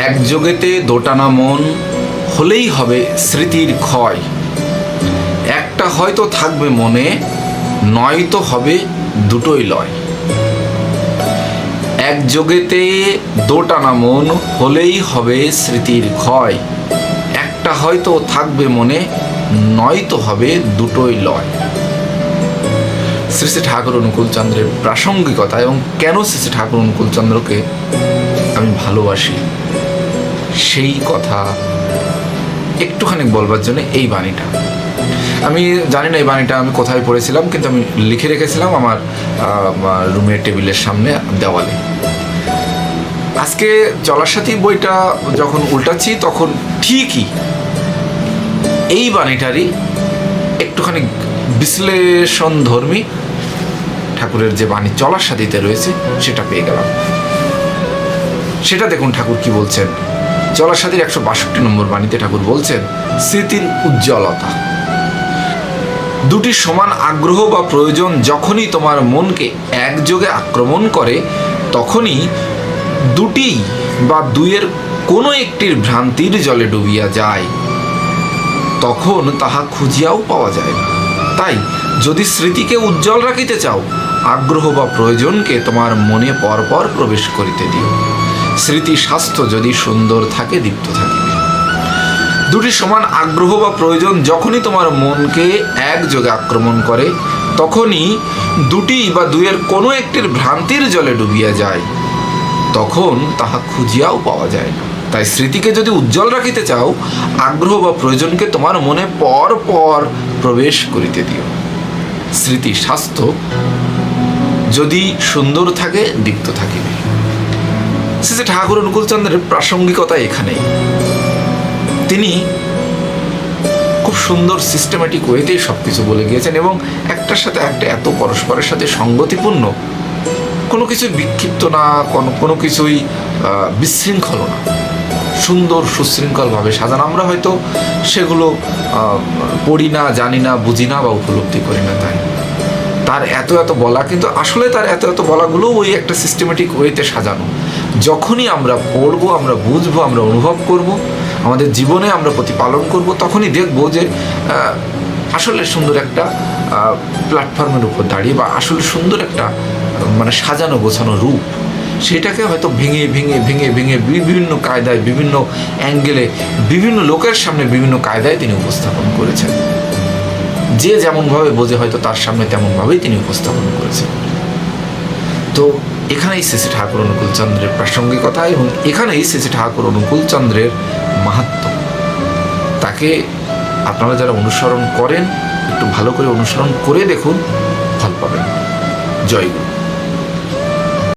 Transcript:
একযোগেতে দোটানা মন হলেই হবে স্মৃতির ক্ষয়। একটা হয়তো থাকবে মনে, নয়তো হবে দুটোই লয়। একযোগেতে দোটানা মন হলেই হবে স্মৃতির ক্ষয়। একটা হয়তো থাকবে মনে, নয়তো হবে দুটোই লয়। শ্রী শ্রী ঠাকুর অনুকূলচন্দ্রের প্রাসঙ্গিকতা এবং কেন শ্রী শ্রী ঠাকুর অনুকূলচন্দ্রকে আমি ভালোবাসি সেই কথা একটুখানি বলবার জন্য এই বাণীটা। আমি জানি না এই বাণীটা আমি কোথায় পড়েছিলাম, কিন্তু আমি লিখে রেখেছিলাম আমার রুমের টেবিলের সামনে দেওয়ালে। আজকে চলার সাথী বইটা যখন উল্টাচ্ছি তখন ঠিকই এই বাণীটারই একটুখানি বিশ্লেষণধর্মী ঠাকুরের যে বাণী চলার সাথীতে রয়েছে সেটা পেয়ে গেলাম। সেটা দেখুন ঠাকুর কি বলছেন। চলার সাথীর 162 নম্বর বাণীতে ঠাকুর বলছেন, স্মৃতির উজ্জ্বলতা। দুটি সমান আগ্রহ বা প্রয়োজন যখনই তোমার মনকে একযোগে আক্রমণ করে, তখনই দুটি বা দুইয়ের কোনো একটির ভ্রান্তির জলে ডুবিয়া যায়, তখন তাহা খুঁজিয়াও পাওয়া যায় না। তাই যদি স্মৃতিকে উজ্জ্বল রাখিতে চাও, আগ্রহ বা প্রয়োজনকে তোমার মনে পরপর প্রবেশ করিতে দিও। স্মৃতি স্বাস্থ্য যদি সুন্দর থাকে, দীপ্ত থাকিবে। দুটি সমান আগ্রহ বা প্রয়োজন যখনই তোমার মনকে একযোগে আক্রমণ করে, তখনই দুটি বা দুইয়ের কোনো একটির ভ্রান্তির জলে ডুবিয়া যায়, তখন তাহা খুঁজিয়াও পাওয়া যায় না। তাই স্মৃতিকে যদি উজ্জ্বল রাখিতে চাও, আগ্রহ বা প্রয়োজনকে তোমার মনে পর পর প্রবেশ করিতে দিও। স্মৃতি স্বাস্থ্য যদি সুন্দর থাকে, দীপ্ত থাকিবে। শ্রী ঠাকুর অনুকূলচন্দ্রের প্রাসঙ্গিকতা এখানেই। তিনি খুব সুন্দর সিস্টেম্যাটিক ওয়েতেই সব কিছু বলে গিয়েছেন এবং একটার সাথে একটা এত পরস্পরের সাথে সঙ্গতিপূর্ণ, কোনো কিছুই বিক্ষিপ্ত না, কোনো কিছুই বিশৃঙ্খল না, সুন্দর সুশৃঙ্খলভাবে সাজানো। আমরা হয়তো সেগুলো পড়ি না, জানি না, বুঝি না বা উপলব্ধি করি না। তাই তার এত এত বলা, কিন্তু আসলে তার এত এত বলাগুলো ওই একটা সিস্টেমেটিক ওয়েতে সাজানো। যখনই আমরা পড়বো, আমরা বুঝবো, আমরা অনুভব করব, আমাদের জীবনে আমরা প্রতিপালন করব, তখনই দেখবো যে আসলে সুন্দর একটা প্ল্যাটফর্মের উপর দাঁড়িয়ে বা আসলে সুন্দর একটা মানে সাজানো গোছানো রূপ, সেটাকে হয়তো ভেঙে ভেঙে ভেঙে ভেঙে বিভিন্ন কায়দায়, বিভিন্ন অ্যাঙ্গেলে, বিভিন্ন লোকের সামনে বিভিন্ন কায়দায় তিনি উপস্থাপন করেছেন। যে যেমনভাবে বোঝে হয়তো তার সামনে তেমনভাবেই তিনি উপস্থাপন করেছেন। তো এখানেই শ্রী শ্রী ঠাকুর অনুকূলচন্দ্রের প্রাসঙ্গিকতা এবং এখানেই শ্রী শ্রী ঠাকুর অনুকূলচন্দ্রের মাহাত্ম্য। তাকে আপনারা যারা অনুসরণ করেন, একটু ভালো করে অনুসরণ করে দেখুন, ফল পাবেন। জয় গুরু।